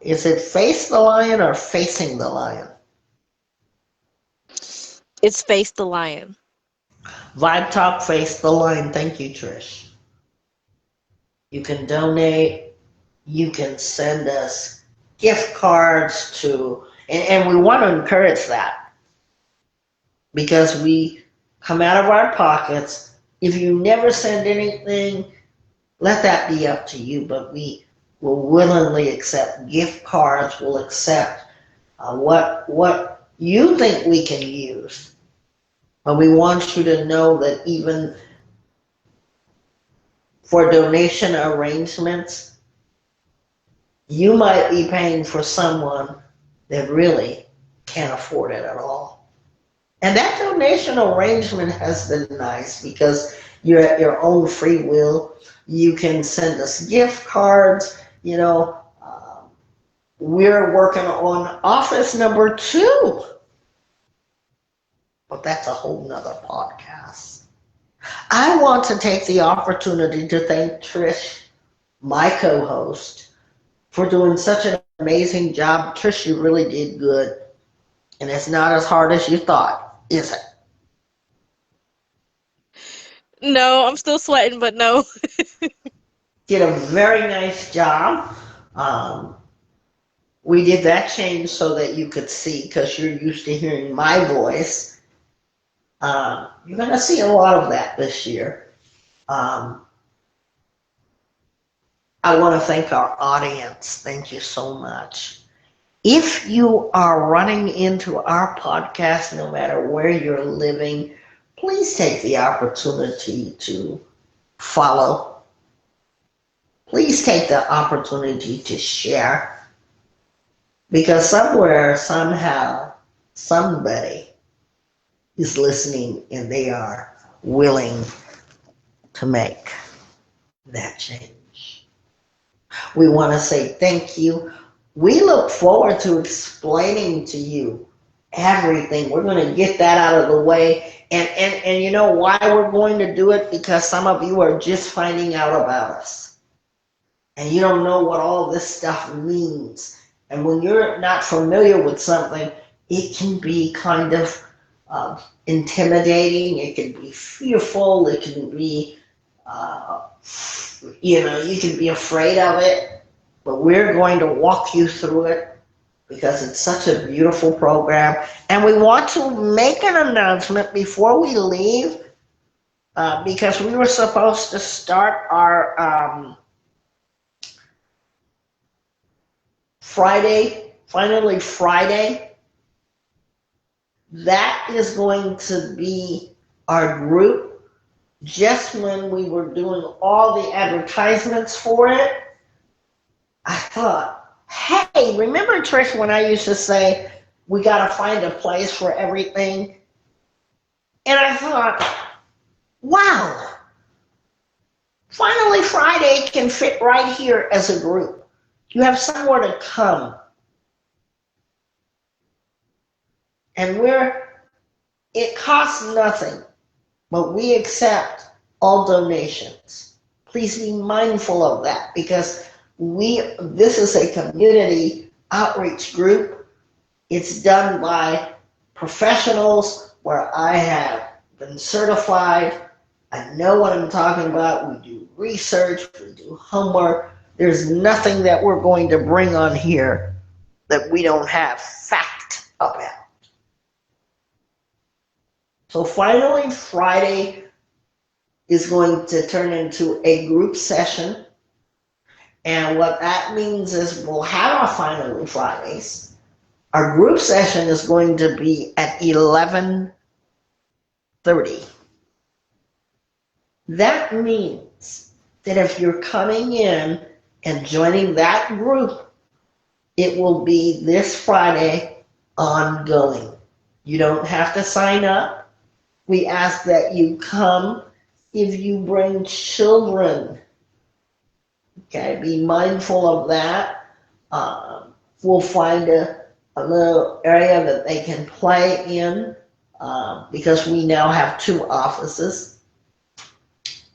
Is it Face the Lion or Facing the Lion? It's Face the Lion. Vibe Talk, Face the Lion. Thank you, Trish. You can donate. You can send us gift cards to, and we want to encourage that because we come out of our pockets. If you never send anything, let that be up to you. But we will willingly accept gift cards, will accept what you think we can use. But we want you to know that even for donation arrangements, you might be paying for someone that really can't afford it at all. And that donation arrangement has been nice because you're at your own free will. You can send us gift cards. We're working on office number 2, but that's a whole nother podcast. I want to take the opportunity to thank Trish, my co-host, for doing such an amazing job. Trish, you really did good. And it's not as hard as you thought, is it? No, I'm still sweating, but no. Did a very nice job. Um, we did that change so that you could see, because you're used to hearing my voice. You're going to see a lot of that this year. Um, I want to thank our audience. Thank you so much. If you are running into our podcast, no matter where you're living, please take the opportunity to follow. Please take the opportunity to share, because somewhere, somehow, somebody is listening and they are willing to make that change. We want to say thank you. We look forward to explaining to you everything. We're going to get that out of the way. And you know why we're going to do it? Because some of you are just finding out about us. And you don't know what all this stuff means. And when you're not familiar with something, it can be kind of intimidating. It can be fearful. It can be, you can be afraid of it. But we're going to walk you through it because it's such a beautiful program. And we want to make an announcement before we leave, because we were supposed to start our finally Friday. That is going to be our group. Just when we were doing all the advertisements for it, I thought, hey, remember, Trish, when I used to say we got to find a place for everything? And I thought, wow, finally Friday can fit right here as a group. You have somewhere to come. And it costs nothing, but we accept all donations. Please be mindful of that, because this is a community outreach group. It's done by professionals where I have been certified. I know what I'm talking about. We do research, we do homework. There's nothing that we're going to bring on here that we don't have fact about. So finally, Friday is going to turn into a group session. And what that means is we'll have our finally Fridays. Our group session is going to be at 11:30. That means that if you're coming in and joining that group, it will be this Friday ongoing. You don't have to sign up. We ask that you come if you bring children. Okay, be mindful of that. We'll find a little area that they can play in, because we now have 2 offices.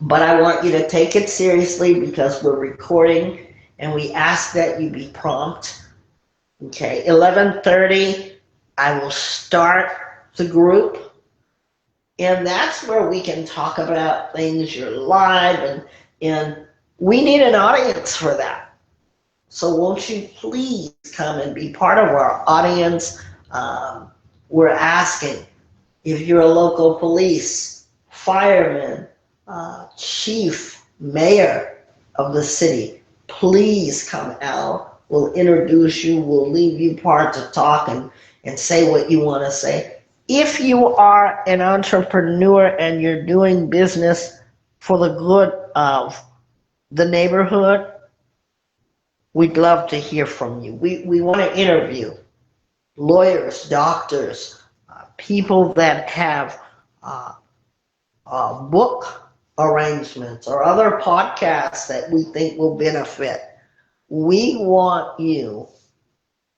But I want you to take it seriously because we're recording, and we ask that you be prompt. Okay, 11:30, I will start the group. And that's where we can talk about things. You're live, and we need an audience for that. So won't you please come and be part of our audience? We're asking if you're a local police, fireman, chief, mayor of the city, please come out. We'll introduce you. We'll leave you part to talk and say what you want to say. If you are an entrepreneur and you're doing business for the good of the neighborhood, we'd love to hear from you. We want to interview lawyers, doctors, people that have uh, book arrangements or other podcasts that we think will benefit. We want you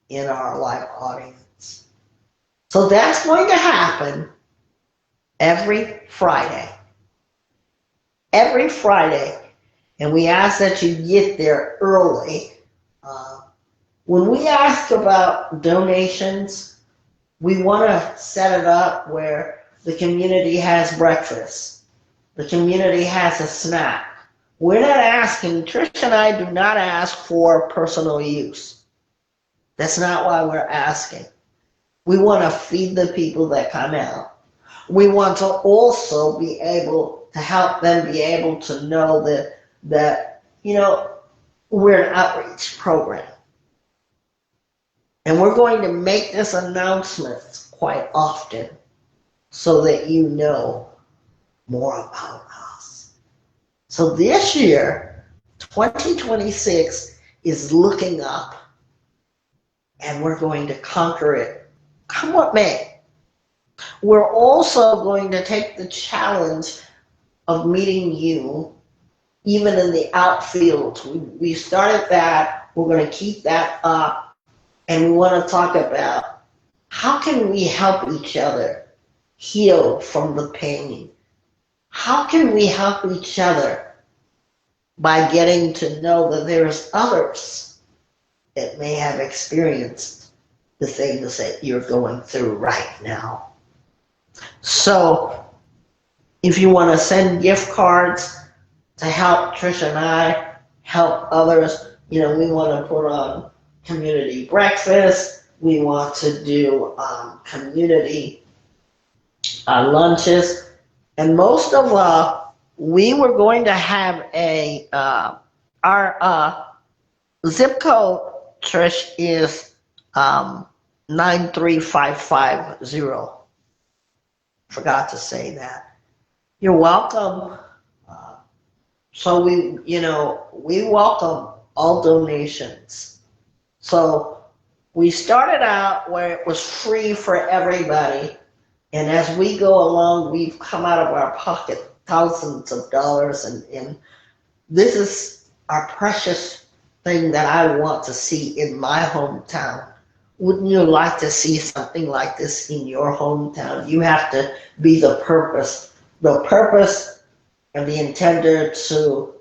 in our live audience. So that's going to happen every Friday. Every Friday. And we ask that you get there early. Uh, when we ask about donations, we want to set it up where the community has breakfast. The community has a snack. We're not asking, Trish and I do not ask for personal use. That's not why we're asking. We want to feed the people that come out. We want to also be able to help them be able to know that we're an outreach program. And we're going to make this announcement quite often so that you know more about us. So this year, 2026 is looking up, and we're going to conquer it, come what may. We're also going to take the challenge of meeting you even in the outfield. We started that. We're going to keep that up, and we want to talk about how can we help each other heal from the pain. How can we help each other by getting to know that there's others that may have experienced the things that you're going through right now. So if you want to send gift cards to help Trisha and I help others, we want to put on community breakfast. We want to do community lunches. And most of we were going to have our zip code, Trish, is 93550. Forgot to say that. You're welcome. So we welcome all donations. So we started out where it was free for everybody. And as we go along, we've come out of our pocket thousands of dollars. And this is our precious thing that I want to see in my hometown. Wouldn't you like to see something like this in your hometown? You have to be the purpose and the intender to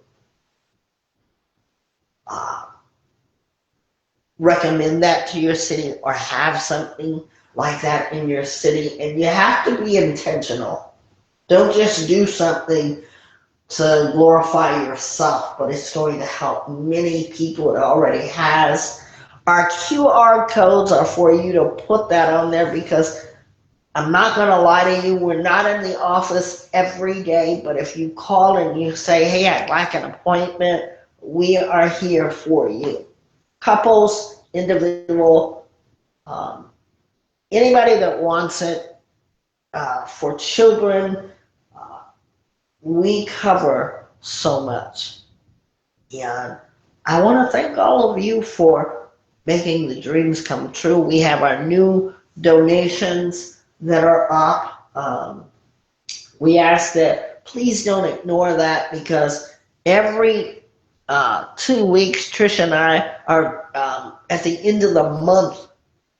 recommend that to your city or have something like that in your city. And you have to be intentional. Don't just do something to glorify yourself, but it's going to help many people. It already has. Our QR codes are for you to put that on there, because I'm not going to lie to you, we're not in the office every day, but if you call and you say, hey, I'd like an appointment, we are here for you. Couples, individual, anybody that wants it, for children, we cover so much. And I want to thank all of you for making the dreams come true. We have our new donations that are up. We ask that please don't ignore that, because every 2 weeks, Tricia and I are at the end of the month,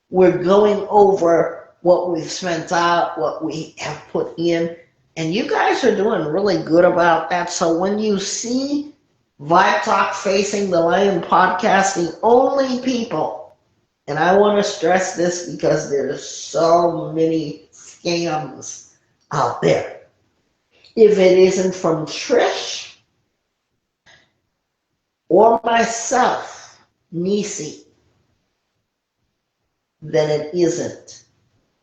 we're going over what we've spent out, what we have put in, and you guys are doing really good about that. So when you see Vibe Talk Facing the Lion podcast, the only people, and I want to stress this because there's so many scams out there. If it isn't from Trish or myself, Nisi, then it isn't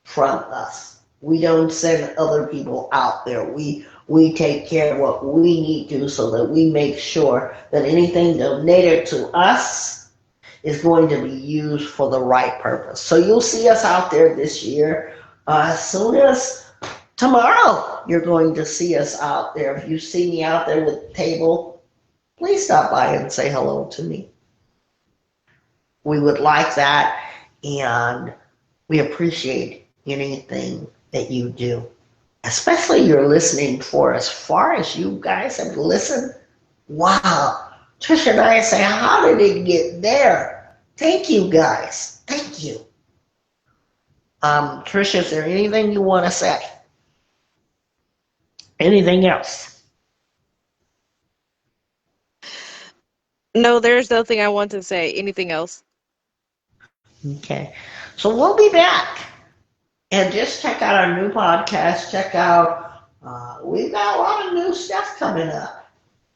from us. We don't send other people out there. We we take care of what we need to so that we make sure that anything donated to us is going to be used for the right purpose. So you'll see us out there this year. As soon as tomorrow, you're going to see us out there. If you see me out there with the table, please stop by and say hello to me. We would like that, and we appreciate anything that you do. Especially you're listening for as far as you guys have listened. Wow. Trisha and I say, how did it get there? Thank you guys. Thank you. Trisha, is there anything you want to say? Anything else? No, there's nothing I want to say. Anything else? Okay. So we'll be back. And just check out our new podcast. Check out, we've got a lot of new stuff coming up.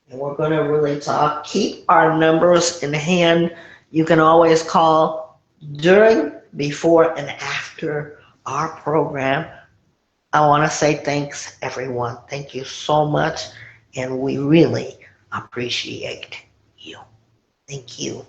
And we're going to really talk. Keep our numbers in hand. You can always call during, before, and after our program. I want to say thanks, everyone. Thank you so much. And we really appreciate you. Thank you.